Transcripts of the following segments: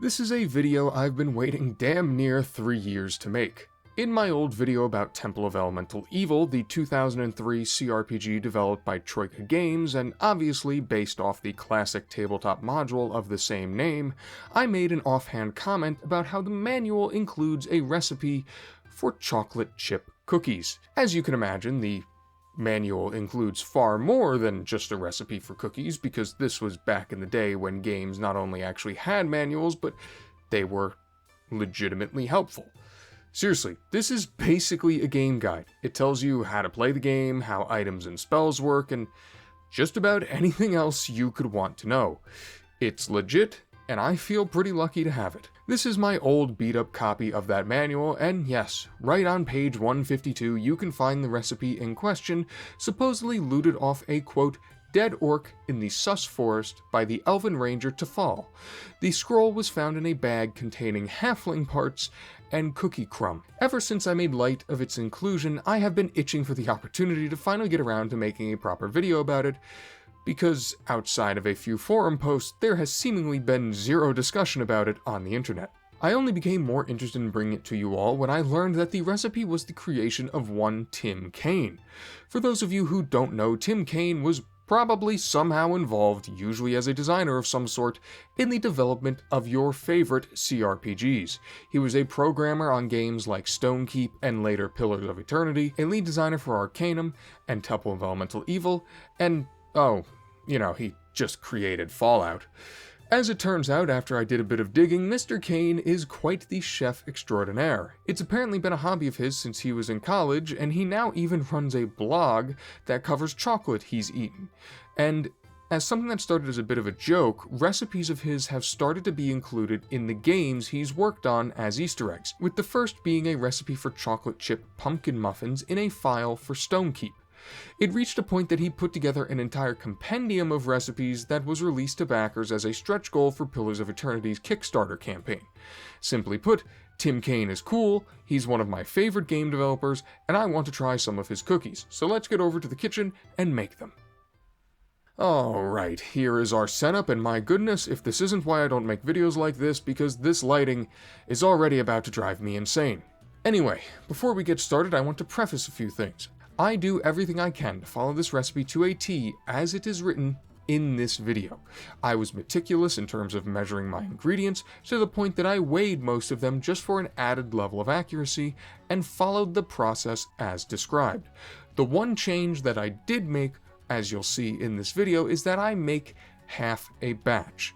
This is a video I've been waiting damn near 3 years to make. In my old video about Temple of Elemental Evil, the 2003 CRPG developed by Troika Games and obviously based off the classic tabletop module of the same name, I made an offhand comment about how the manual includes a recipe for chocolate chip cookies. As you can imagine, the manual includes far more than just a recipe for cookies, because this was back in the day when games not only actually had manuals, but they were legitimately helpful. Seriously, this is basically a game guide. It tells you how to play the game, how items and spells work, and just about anything else you could want to know. It's legit, and I feel pretty lucky to have it. This is my old beat-up copy of that manual, and yes, right on page 152 you can find the recipe in question, supposedly looted off a, quote, dead orc in the Sus Forest by the Elven Ranger Tafal. The scroll was found in a bag containing halfling parts and cookie crumb. Ever since I made light of its inclusion, I have been itching for the opportunity to finally get around to making a proper video about it, because outside of a few forum posts, there has seemingly been zero discussion about it on the internet. I only became more interested in bringing it to you all when I learned that the recipe was the creation of one Tim Cain. For those of you who don't know, Tim Cain was probably somehow involved, usually as a designer of some sort, in the development of your favorite CRPGs. He was a programmer on games like Stonekeep and later Pillars of Eternity, a lead designer for Arcanum and Temple of Elemental Evil, and he just created Fallout. As it turns out, after I did a bit of digging, Mr. Cain is quite the chef extraordinaire. It's apparently been a hobby of his since he was in college, and he now even runs a blog that covers chocolate he's eaten. And as something that started as a bit of a joke, recipes of his have started to be included in the games he's worked on as Easter eggs, with the first being a recipe for chocolate chip pumpkin muffins in a file for Stonekeep. It reached a point that he put together an entire compendium of recipes that was released to backers as a stretch goal for Pillars of Eternity's Kickstarter campaign. Simply put, Tim Cain is cool, he's one of my favorite game developers, and I want to try some of his cookies, so let's get over to the kitchen and make them. Alright, here is our setup, and my goodness, if this isn't why I don't make videos like this, because this lighting is already about to drive me insane. Anyway, before we get started, I want to preface a few things. I do everything I can to follow this recipe to a T as it is written in this video. I was meticulous in terms of measuring my ingredients to the point that I weighed most of them just for an added level of accuracy and followed the process as described. The one change that I did make, as you'll see in this video, is that I make half a batch.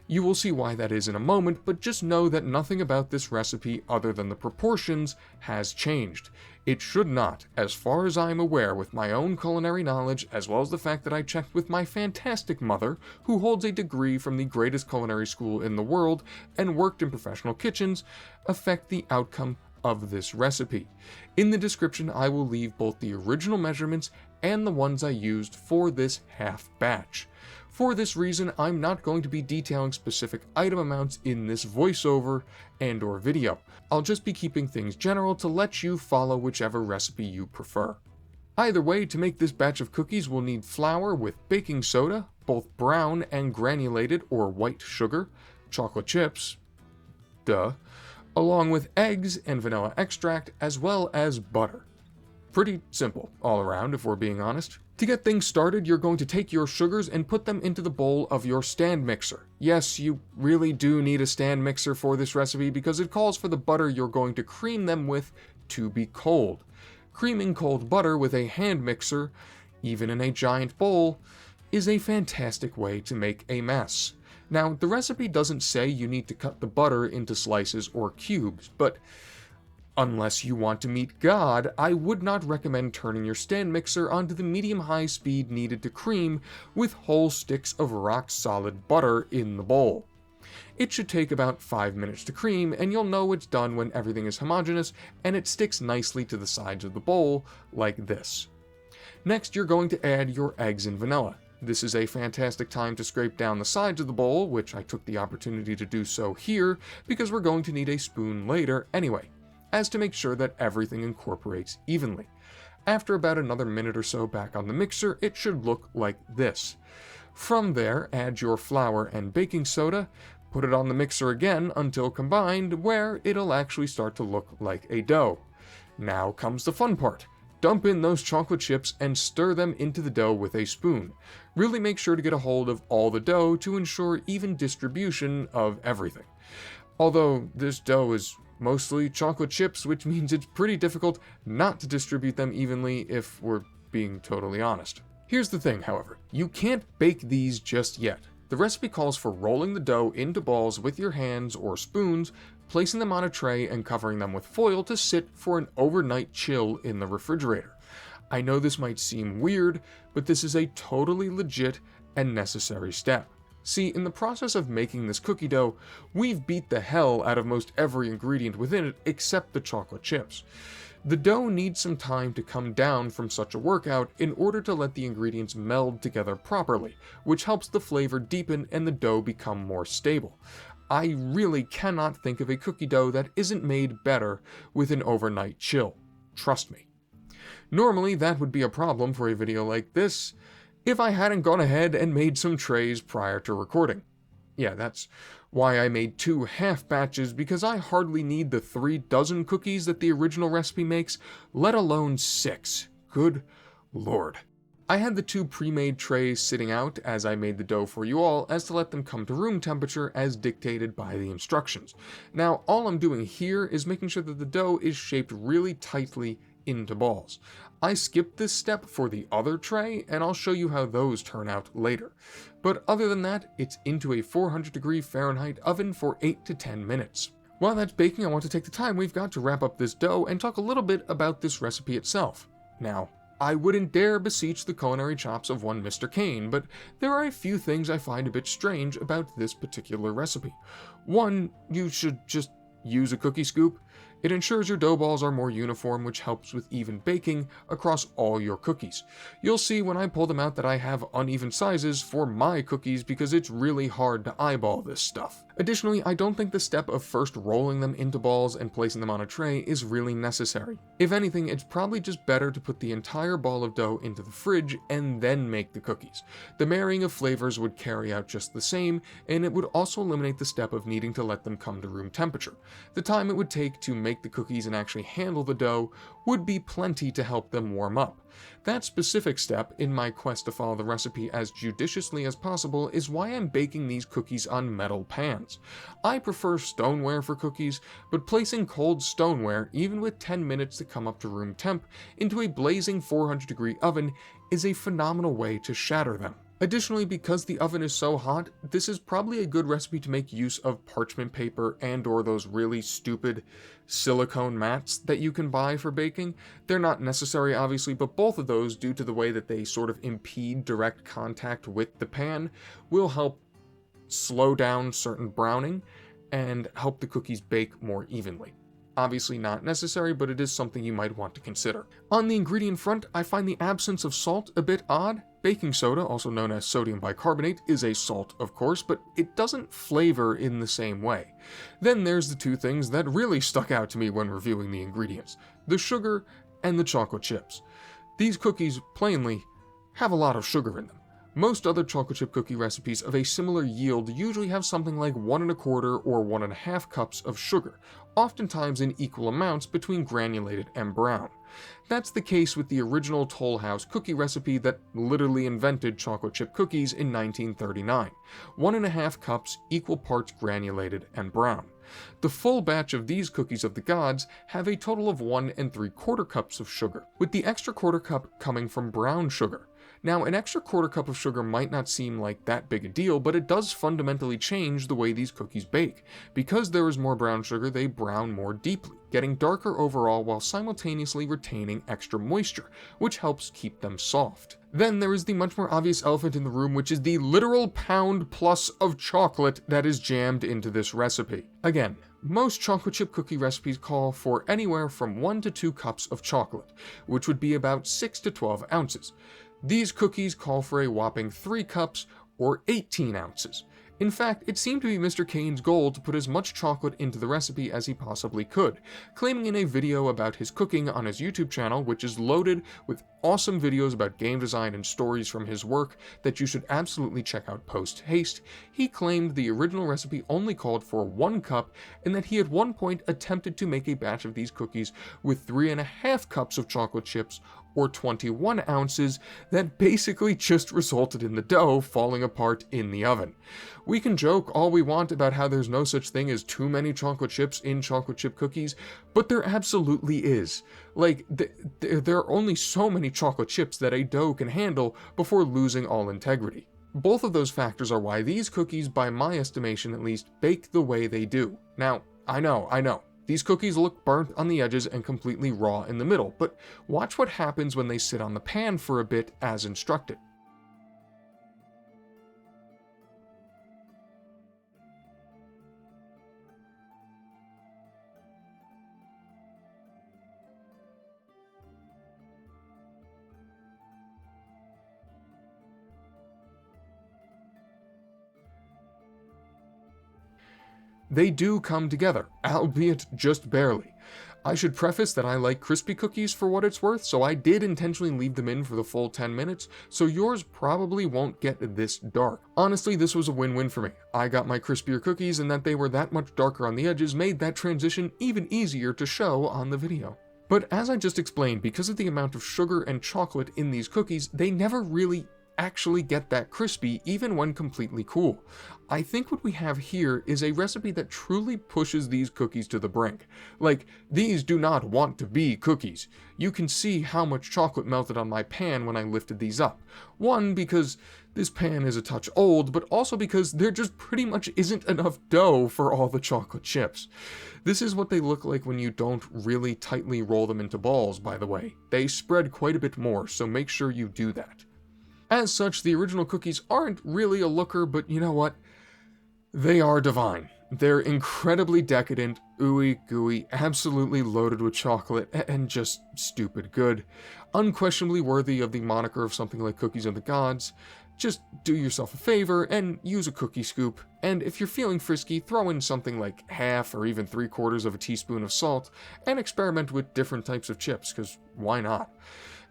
You will see why that is in a moment, but just know that nothing about this recipe other than the proportions has changed. It should not, as far as I am aware with my own culinary knowledge, as well as the fact that I checked with my fantastic mother, who holds a degree from the greatest culinary school in the world and worked in professional kitchens, affect the outcome of this recipe. In the description, I will leave both the original measurements and the ones I used for this half batch. For this reason, I'm not going to be detailing specific item amounts in this voiceover and/or video. I'll just be keeping things general to let you follow whichever recipe you prefer. Either way, to make this batch of cookies, we'll need flour with baking soda, both brown and granulated or white sugar, chocolate chips, along with eggs and vanilla extract, as well as butter. Pretty simple all around, if we're being honest. To get things started, you're going to take your sugars and put them into the bowl of your stand mixer. Yes, you really do need a stand mixer for this recipe because it calls for the butter you're going to cream them with to be cold. Creaming cold butter with a hand mixer, even in a giant bowl, is a fantastic way to make a mess. Now, the recipe doesn't say you need to cut the butter into slices or cubes, but unless you want to meet God, I would not recommend turning your stand mixer onto the medium-high speed needed to cream with whole sticks of rock-solid butter in the bowl. It should take about 5 minutes to cream, and you'll know it's done when everything is homogeneous and it sticks nicely to the sides of the bowl, like this. Next, you're going to add your eggs and vanilla. This is a fantastic time to scrape down the sides of the bowl, which I took the opportunity to do so here, because we're going to need a spoon later anyway, as to make sure that everything incorporates evenly. After about another minute or so back on the mixer, it should look like this. From there, add your flour and baking soda, Put it on the mixer again until combined, where it'll actually start to look like a dough. Now comes the fun part. Dump in those chocolate chips and stir them into the dough with a spoon. Really make sure to get a hold of all the dough to ensure even distribution of everything. Although this dough is mostly chocolate chips, which means it's pretty difficult not to distribute them evenly if we're being totally honest. Here's the thing, however, you can't bake these just yet. The recipe calls for rolling the dough into balls with your hands or spoons, placing them on a tray and covering them with foil to sit for an overnight chill in the refrigerator. I know this might seem weird, but this is a totally legit and necessary step. See, in the process of making this cookie dough, we've beat the hell out of most every ingredient within it except the chocolate chips. The dough needs some time to come down from such a workout in order to let the ingredients meld together properly, which helps the flavor deepen and the dough become more stable. I really cannot think of a cookie dough that isn't made better with an overnight chill. Trust me. Normally, that would be a problem for a video like this if I hadn't gone ahead and made some trays prior to recording. Yeah, that's why I made 2 half batches, because I hardly need the 3 dozen cookies that the original recipe makes, let alone 6. Good lord. I had the 2 pre-made trays sitting out as I made the dough for you all, as to let them come to room temperature as dictated by the instructions. Now, all I'm doing here is making sure that the dough is shaped really tightly into balls. I skipped this step for the other tray, and I'll show you how those turn out later. But other than that, it's into a 400-degree Fahrenheit oven for 8 to 10 minutes. While that's baking, I want to take the time we've got to wrap up this dough and talk a little bit about this recipe itself. Now, I wouldn't dare beseech the culinary chops of one Mr. CAIN, but there are a few things I find a bit strange about this particular recipe. One, you should just use a cookie scoop. It ensures your dough balls are more uniform, which helps with even baking across all your cookies. You'll see when I pull them out that I have uneven sizes for my cookies because it's really hard to eyeball this stuff. Additionally, I don't think the step of first rolling them into balls and placing them on a tray is really necessary. If anything, it's probably just better to put the entire ball of dough into the fridge and then make the cookies. The marrying of flavors would carry out just the same, and it would also eliminate the step of needing to let them come to room temperature. The time it would take to make the cookies and actually handle the dough would be plenty to help them warm up. That specific step, in my quest to follow the recipe as judiciously as possible, is why I'm baking these cookies on metal pans. I prefer stoneware for cookies, but placing cold stoneware, even with 10 minutes to come up to room temp, into a blazing 400-degree oven is a phenomenal way to shatter them. Additionally, because the oven is so hot, this is probably a good recipe to make use of parchment paper and/or those really stupid silicone mats that you can buy for baking. They're not necessary, obviously, but both of those, due to the way that they sort of impede direct contact with the pan, will help slow down certain browning and help the cookies bake more evenly. Obviously not necessary, but it is something you might want to consider. On the ingredient front, I find the absence of salt a bit odd. Baking soda, also known as sodium bicarbonate, is a salt, of course, but it doesn't flavor in the same way. Then there's the 2 things that really stuck out to me when reviewing the ingredients: the sugar and the chocolate chips. These cookies, plainly, have a lot of sugar in them. Most other chocolate chip cookie recipes of a similar yield usually have something like 1 1/4 or 1 1/2 cups of sugar, oftentimes in equal amounts between granulated and brown. That's the case with the original Toll House cookie recipe that literally invented chocolate chip cookies in 1939. 1 1/2 cups, equal parts granulated and brown. The full batch of these cookies of the gods have a total of 1 3/4 cups of sugar, with the extra 1/4 cup coming from brown sugar. Now, an extra 1/4 cup of sugar might not seem like that big a deal, but it does fundamentally change the way these cookies bake. Because there is more brown sugar, they brown more deeply, getting darker overall while simultaneously retaining extra moisture, which helps keep them soft. Then there is the much more obvious elephant in the room, which is the literal pound plus of chocolate that is jammed into this recipe. Again, most chocolate chip cookie recipes call for anywhere from 1 to 2 cups of chocolate, which would be about 6 to 12 ounces. These cookies call for a whopping 3 cups or 18 ounces. In fact, it seemed to be Mr. CAIN'S goal to put as much chocolate into the recipe as he possibly could, claiming in a video about his cooking on his YouTube channel, which is loaded with awesome videos about game design and stories from his work that you should absolutely check out post-haste. He claimed the original recipe only called for 1 cup and that he at one point attempted to make a batch of these cookies with 3.5 cups of chocolate chips, or 21 ounces, that basically just resulted in the dough falling apart in the oven. We can joke all we want about how there's no such thing as too many chocolate chips in chocolate chip cookies, but there absolutely is. Like, there are only so many chocolate chips that a dough can handle before losing all integrity. Both of those factors are why these cookies, by my estimation at least, bake the way they do. Now, I know. These cookies look burnt on the edges and completely raw in the middle, but watch what happens when they sit on the pan for a bit as instructed. They do come together, albeit just barely. I should preface that I like crispy cookies for what it's worth, so I did intentionally leave them in for the full 10 minutes, so yours probably won't get this dark. Honestly, this was a win-win for me. I got my crispier cookies, and that they were that much darker on the edges made that transition even easier to show on the video. But as I just explained, because of the amount of sugar and chocolate in these cookies, they never really actually get that crispy even when completely cool. I think what we have here is a recipe that truly pushes these cookies to the brink. Like, these do not want to be cookies. You can see how much chocolate melted on my pan when I lifted these up. One, because this pan is a touch old, but also because there just pretty much isn't enough dough for all the chocolate chips. This is what they look like when you don't really tightly roll them into balls, by the way. They spread quite a bit more, so make sure you do that. As such, the original cookies aren't really a looker, but you know what? They are divine. They're incredibly decadent, ooey gooey, absolutely loaded with chocolate, and just stupid good. Unquestionably worthy of the moniker of something like Cookies of the Gods. Just do yourself a favor and use a cookie scoop, and if you're feeling frisky, throw in something like half or even 3/4 of a teaspoon of salt, and experiment with different types of chips, because why not?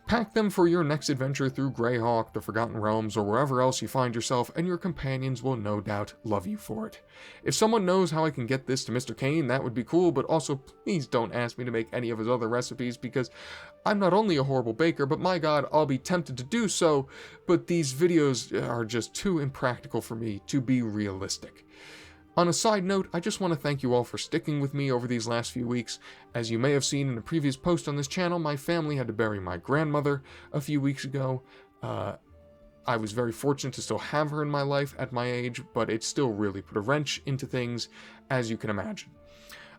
Pack them for your next adventure through Greyhawk, the Forgotten Realms, or wherever else you find yourself, and your companions will no doubt love you for it. If someone knows how I can get this to Mr. CAIN, that would be cool, but also please don't ask me to make any of his other recipes, because I'm not only a horrible baker, but my god, I'll be tempted to do so, but these videos are just too impractical for me to be realistic. On a side note, I just want to thank you all for sticking with me over these last few weeks. As you may have seen in a previous post on this channel, my family had to bury my grandmother a few weeks ago. I was very fortunate to still have her in my life at my age, but it still really put a wrench into things, as you can imagine.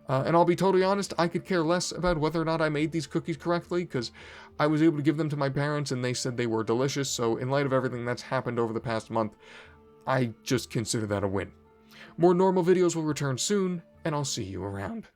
And I'll be totally honest, I could care less about whether or not I made these cookies correctly, because I was able to give them to my parents and they said they were delicious, so in light of everything that's happened over the past month, I just consider that a win. More normal videos will return soon, and I'll see you around.